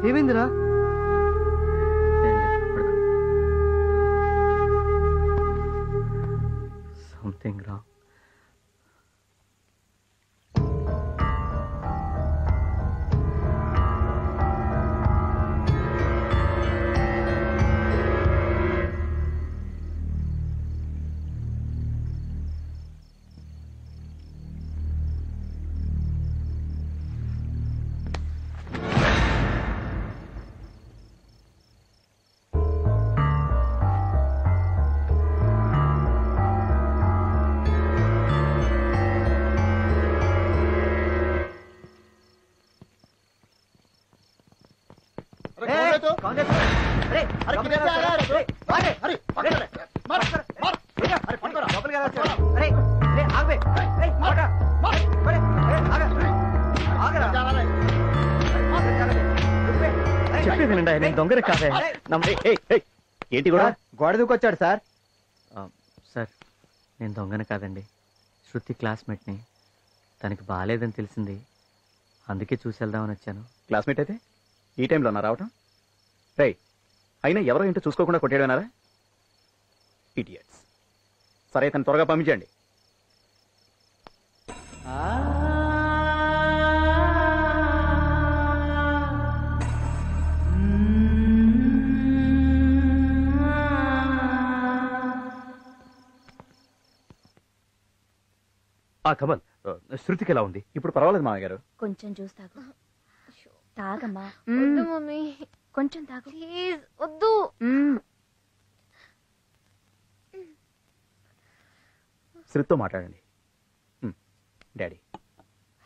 ఏమైందిరా? Something wrong. చెప్పేదేనండి, నేను దొంగరే కాదే. ఏంటి కూడా గోడ దూకొచ్చాడు సార్? సార్ నేను దొంగని కాదండి, శృతి క్లాస్మేట్ని. తనకి బాగాలేదని తెలిసింది, అందుకే చూసి వెళ్దామని వచ్చాను. క్లాస్మేట్ అయితే ఈ టైంలో నా రావటం? రే, అయినా ఎవరో ఏంటో చూసుకోకుండా కొట్టేయడన్నారా? ఇడియట్స్. సరే, తను త్వరగా పంపించండి. కమల్, శృతికి ఎలా ఉంది? ఇప్పుడు పర్వాలేదు మామయ్య గారు. కొంచెం జ్యూస్ తాగు. తాగమ్మా. వద్దు మమ్మీ, కొంచెం తాగు ప్లీజ్. వద్దు. శృతితో మాట్లాడండి. డాడీ.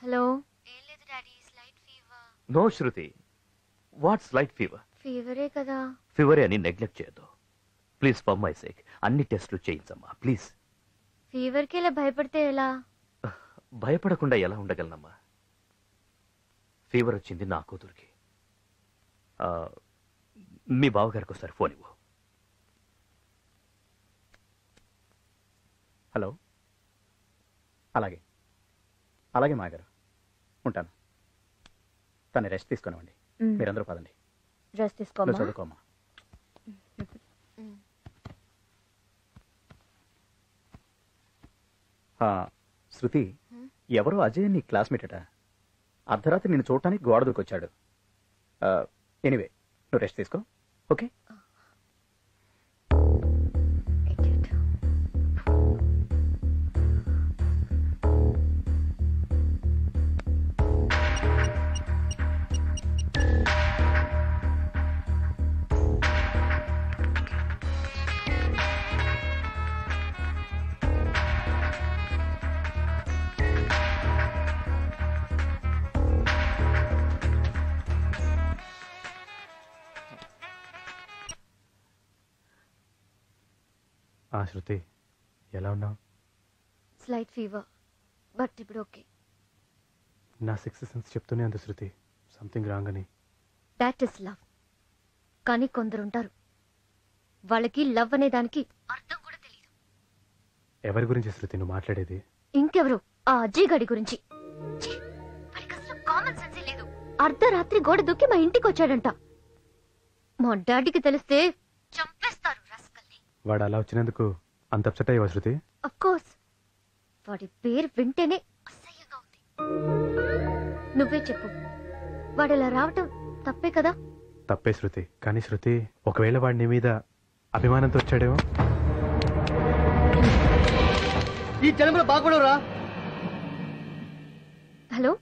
హలో. ఏం లేదు daddy, slight fever. No Shruti, what slight fever? ఫీవరే కదా. ఫీవరే అని నెగ్లెక్ట్ చేయొద్దు ప్లీజ్. ఫర్ మై సేక్ అన్ని టెస్టులు చేయించమ్మా ప్లీజ్. ఫీవర్కి ఇలా భయపడితే ఎలా? భయపడకుండా ఎలా ఉండగలనమ్మా? ఫీవర్ వచ్చింది నా కూతురికి. మీ బావగారికి ఒకసారి ఫోన్ ఇవ్వు. హలో. అలాగే అలాగే మాగారు, ఉంటాను. తను రెస్ట్ తీసుకునివ్వండి. మీరందరూ పదండి. రెస్ట్ తీసుకోమ్మా. చదువుకోమ్మా. శృతి, ఎవరో అజయ్ నీ క్లాస్మేట్ అట. అర్ధరాత్రి నిన్ను చూడటానికి గోడ దూకొచ్చాడు. ఎనీవే, నువ్వు రెస్ట్ తీసుకో, ఓకే? శృతి, ఎలా ఉన్నావు? స్లైట్ ఫీవర్, బట్ ఇప్పుడు ఓకే. నా సిక్స్త్ సెన్స్ చెప్తూనే ఉంది శృతి, సంథింగ్ రాంగ్ అని. That is love. కానీ కొందరుంటారు, వాళ్ళకి లవ్ అనే దానికి అర్థం కూడా తెలియదు. ఎవరి గురించి శృతి నువ్వు మాట్లాడేది? ఇంకెవరు, ఆ అజయ్ గడి గురించి. వాడికి అసలు కామన్ సెన్సే లేదు. అర్ధరాత్రి గోడ దూకి మా ఇంటికి వచ్చాడంట. మా డాడీకి తెలిస్తే చంపేస్తారు రస్కల్ని. వాడు అలా వచ్చినందుకు అంత అప్సెట్ అయ్యావా శృతి? Of course. వాడి పేరు వింటేనే అసహ్యంగా ఉంది. నువ్వే చెప్పు, వాడు ఇలా రావటం తప్పే కదా? తప్పే శృతి, కానీ శృతి, ఒకవేళ వాడి నీ మీద అభిమానంతో వచ్చాడేమో. ఈ జన్మలో బాగుపడవురా. హలో.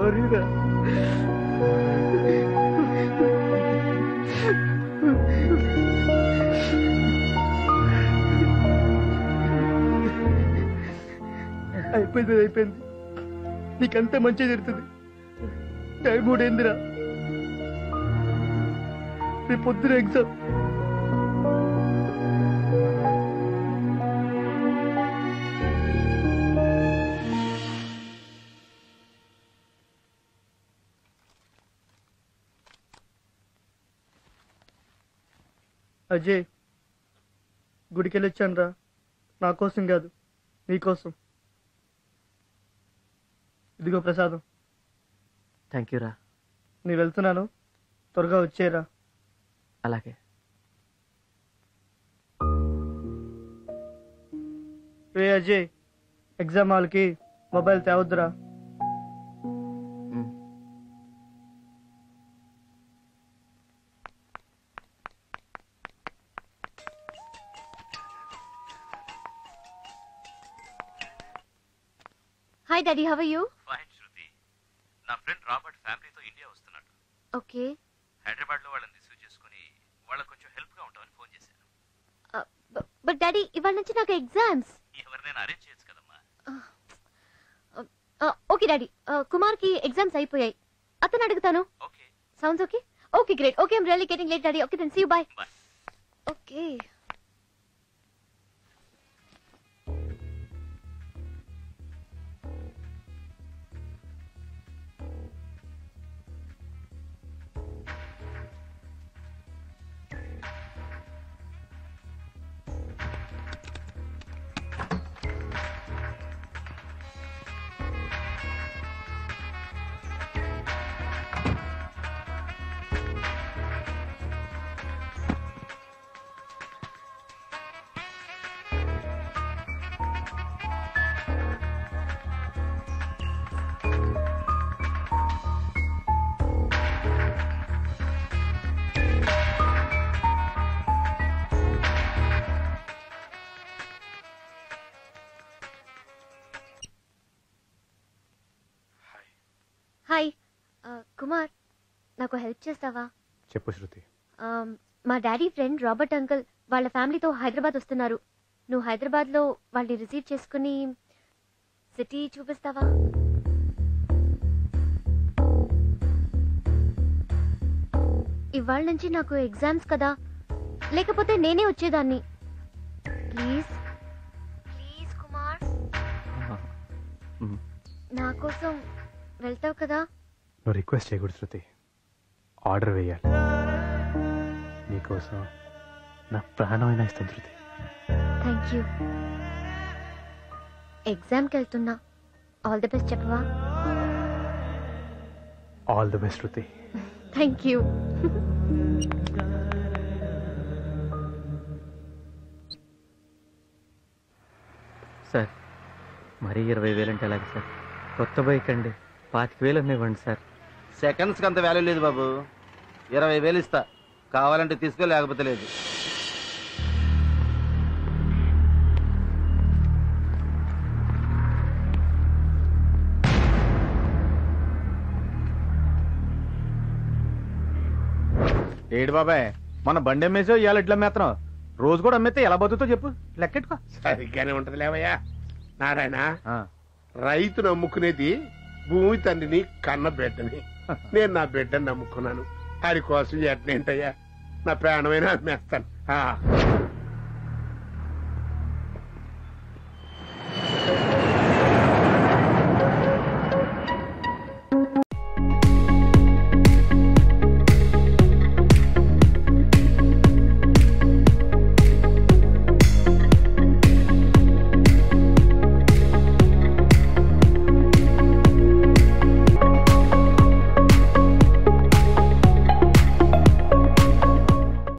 సారీరా. అయిపోయింది. నీకంతా మంచి జరుగుతుంది. టైం కూడా ఏందిరా, రేపు పొద్దున ఎగ్జామ్. అజయ్, గుడికి వెళ్ళొచ్చాను రా. నా కోసం కాదు, నీకోసం. ఇదిగో ప్రసాదం. థ్యాంక్ యూ రా. నేను వెళ్తున్నాను, త్వరగా వచ్చేరా. అలాగే. రే అజయ్, ఎగ్జామ్ హాల్కి మొబైల్ తేవద్దురా. Hi daddy, how are you? Fine Shruti. నా ఫ్రెండ్ రాబర్ట్ ఫ్యామిలీతో ఇండియా వస్తున్నాడు. ఓకే. హైదరాబాద్ లో వాళ్ళని రిసీవ్ చేసుకుని వాళ్ళకి కొంచెం హెల్ప్ గా ఉంటామని ఫోన్ చేశాను. బట్ డాడీ, ఇవాళ నుంచి నాకు ఎగ్జామ్స్. ఎవరినైనా అరేంజ్ చేయొచ్చు కదమ్మా. ఓకే డాడీ, కుమార్ కి ఎగ్జామ్స్ అయిపోయాయి. అతను అడుగుతాను. Okay. Sounds okay? Okay great. Okay, I'm really getting late daddy. Okay then see you, bye. Bye. Okay. Hi Kumar, నాకు హెల్ప్ చేస్తావా? చెప్పు శృతి. మా డాడీ ఫ్రెండ్ రాబర్ట్ అంకుల్ వాళ్ళ ఫ్యామిలీతో హైదరాబాద్ వస్తున్నారు. నువ్వు హైదరాబాద్లో వాళ్ళని రిసీవ్ చేసుకుని సిటీ చూపిస్తావా? ఇవాళ నుంచి నాకు ఎగ్జామ్స్ కదా, లేకపోతే నేనే వచ్చేదాన్ని. ప్లీజ్ ప్లీజ్ కుమార్, నా కోసం వెళ్తావు కదా? నువ్వు రిక్వెస్ట్ చేయకూడదు శృతి, ఆర్డర్ వేయాలి. నీకోసం నా ప్రాణమైనా ఇస్తాను శృతి. Thank you. ఎగ్జామ్కి వెళ్తున్నా, ఆల్ ది బెస్ట్ చెప్పవా? All the best Shruti. Thank you. Sir, మరీ 20,000 అంటే ఎలాగ సార్? కొత్త బైక్ అండి, 25,000 ఇవ్వండి సార్. సెకండ్స్కి అంత వాల్యూ లేదు బాబు. 20,000 ఇస్తా, కావాలంటే తీసుకో, లేకపోతే లేదు. ఏడు బాబాయ్, మన బండి అమ్మేసో ఇవాళ ఇట్లా అమ్మేస్తున్నాం. రోజు కూడా అమ్మేస్తే ఎలా బతుకుతో చెప్పు, లెక్కెట్టుకో. సరిగ్గానే ఉంటది లేవయ్యా నారాయణ. రైతు నమ్ముకునేది భూమి తండ్రిని కన్న బిడ్డని. నేను నా బిడ్డని నమ్ముకున్నాను. అది కోసం ఎట్నేంటయ్యా, నా ప్రాణమైనా అమ్మేస్తాను.